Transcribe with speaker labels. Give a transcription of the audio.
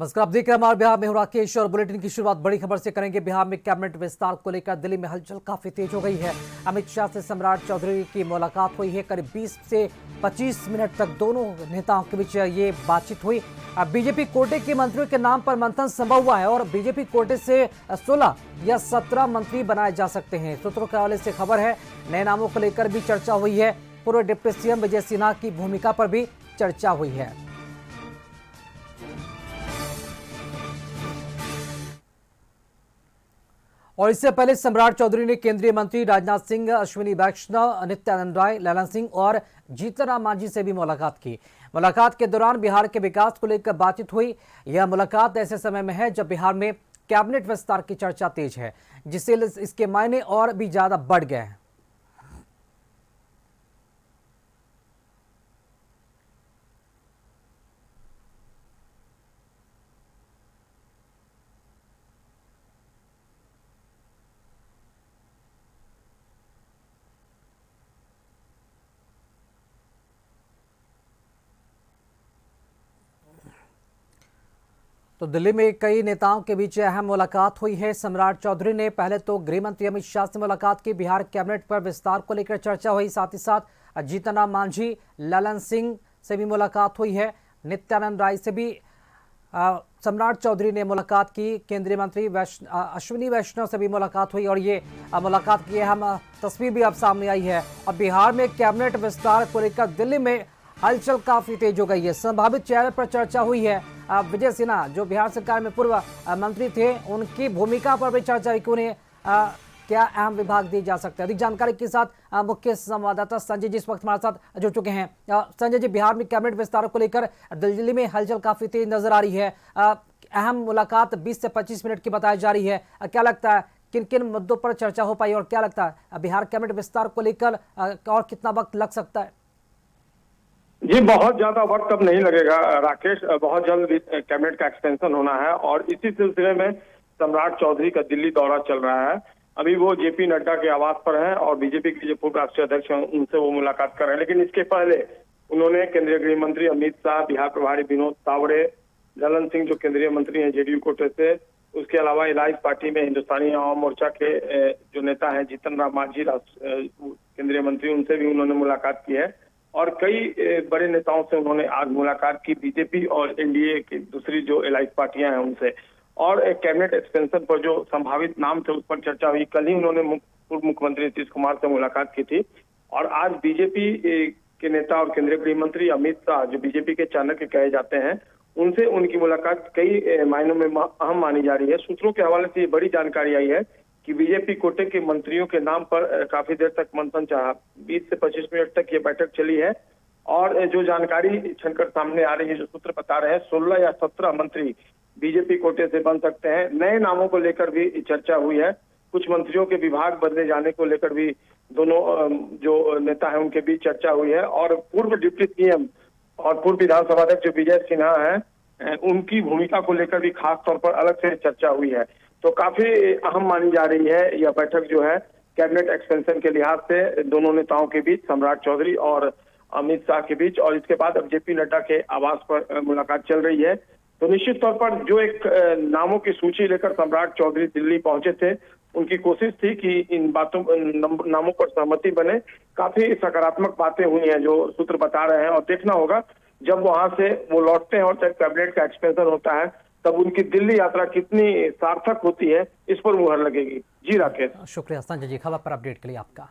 Speaker 1: नमस्कार, आप देख रहे हैं हमारे बिहार में हूं राकेश और बुलेटिन की शुरुआत बड़ी खबर से करेंगे। बिहार में कैबिनेट विस्तार को लेकर दिल्ली में हलचल काफी तेज हो गई है। अमित शाह से सम्राट चौधरी की मुलाकात हुई है। करीब 20 से 25 मिनट तक दोनों नेताओं के बीच ये बातचीत हुई। बीजेपी कोटे के मंत्रियों के नाम पर मंथन संभव हुआ है और बीजेपी कोटे से 16 या 17 मंत्री बनाए जा सकते हैं। सूत्रों के हवाले से खबर है, नए नामों को लेकर भी चर्चा हुई है। पूर्व डिप्टी सीएम विजय सिन्हा की भूमिका पर भी चर्चा हुई है। और इससे पहले सम्राट चौधरी ने केंद्रीय मंत्री राजनाथ सिंह, अश्विनी वैष्णव, नित्यानंद राय, ललन सिंह और जीतन राम मांझी से भी मुलाकात की। मुलाकात के दौरान बिहार के विकास को लेकर बातचीत हुई। यह मुलाकात ऐसे समय में है जब बिहार में कैबिनेट विस्तार की चर्चा तेज है, जिससे इसके मायने और भी ज्यादा बढ़ गए हैं। तो दिल्ली में कई नेताओं के बीच अहम मुलाकात हुई है। सम्राट चौधरी ने पहले तो गृह मंत्री अमित शाह से मुलाकात की। बिहार कैबिनेट पर विस्तार को लेकर चर्चा हुई। साथ ही साथ जीतन राम मांझी, ललन सिंह से भी मुलाकात हुई है। नित्यानंद राय से भी सम्राट चौधरी ने मुलाकात की। केंद्रीय मंत्री अश्विनी वैष्णव से भी मुलाकात हुई और ये मुलाकात की अहम तस्वीर भी अब सामने आई है। और बिहार में कैबिनेट विस्तार को लेकर दिल्ली में हलचल काफी तेज हो गई है। संभावित चेहरे पर चर्चा हुई है। विजय सिन्हा जो बिहार सरकार में पूर्व मंत्री थे, उनकी भूमिका पर भी चर्चा हुई कि उन्हें क्या अहम विभाग दिए जा सकते हैं। अधिक जानकारी के साथ मुख्य संवाददाता संजय जी इस वक्त हमारे साथ जुड़ चुके हैं। संजय जी, बिहार में कैबिनेट विस्तार को लेकर दिल्ली में हलचल काफी तेज नजर आ रही है। अहम मुलाकात 20 से 25 मिनट की बताई जा रही है। क्या लगता है किन किन मुद्दों पर चर्चा हो पाई और क्या लगता है बिहार कैबिनेट विस्तार को लेकर और कितना वक्त लग सकता है?
Speaker 2: जी, बहुत ज्यादा वक्त अब नहीं लगेगा राकेश। बहुत जल्द कैबिनेट का एक्सटेंशन होना है और इसी सिलसिले में सम्राट चौधरी का दिल्ली दौरा चल रहा है। अभी वो जेपी नड्डा के आवास पर हैं और बीजेपी के जो पूर्व राष्ट्रीय अध्यक्ष हैं उनसे वो मुलाकात कर रहे हैं। लेकिन इसके पहले उन्होंने केंद्रीय गृह मंत्री अमित शाह, बिहार प्रभारी विनोद तावड़े, ललन सिंह जो केंद्रीय मंत्री हैं जेडीयू कोटे से, उसके अलावा इलायस पार्टी में हिंदुस्तानी आवाम मोर्चा के जो नेता हैं जीतन राम मांझी केंद्रीय मंत्री, उनसे भी उन्होंने मुलाकात की है। और कई बड़े नेताओं से उन्होंने आज मुलाकात की, बीजेपी और एनडीए की दूसरी जो एलाइज पार्टियां हैं उनसे। और एक कैबिनेट एक्सटेंशन पर जो संभावित नाम थे उस पर चर्चा हुई। कल ही उन्होंने पूर्व मुख्यमंत्री नीतीश कुमार से मुलाकात की थी और आज बीजेपी के नेता और केंद्रीय गृह मंत्री अमित शाह जो बीजेपी के चाणक्य कहे जाते हैं, उनसे उनकी मुलाकात कई मायनों में अहम मानी जा रही है। सूत्रों के हवाले से ये बड़ी जानकारी आई है कि बीजेपी कोटे के मंत्रियों के नाम पर काफी देर तक मंथन चला। 20 से 25 मिनट तक ये बैठक चली है और जो जानकारी छनकर सामने आ रही है, जो सूत्र बता रहे हैं, 16 या 17 मंत्री बीजेपी कोटे से बन सकते हैं। नए नामों को लेकर भी चर्चा हुई है। कुछ मंत्रियों के विभाग बदले जाने को लेकर भी दोनों जो नेता है उनके बीच चर्चा हुई है। और पूर्व डिप्टी सीएम और पूर्व विधानसभा अध्यक्ष जो विजय सिन्हा है, उनकी भूमिका को लेकर भी खास तौर पर अलग से चर्चा हुई है। तो काफी अहम मानी जा रही है यह बैठक जो है कैबिनेट एक्सटेंशन के लिहाज से दोनों नेताओं के बीच, सम्राट चौधरी और अमित शाह के बीच। और इसके बाद अब जेपी नड्डा के आवास पर मुलाकात चल रही है। तो निश्चित तौर पर जो एक नामों की सूची लेकर सम्राट चौधरी दिल्ली पहुंचे थे, उनकी कोशिश थी कि इन बातों नामों पर सहमति बने। काफी सकारात्मक बातें हुई हैं जो सूत्र बता रहे हैं और देखना होगा जब वहां से वो लौटते हैं और जब कैबिनेट का एक्सटेंशन होता है तब उनकी दिल्ली यात्रा कितनी सार्थक होती है, इस पर मुहर लगेगी। जी राकेश।
Speaker 1: शुक्रिया संजय जी, खबर पर अपडेट के लिए आपका।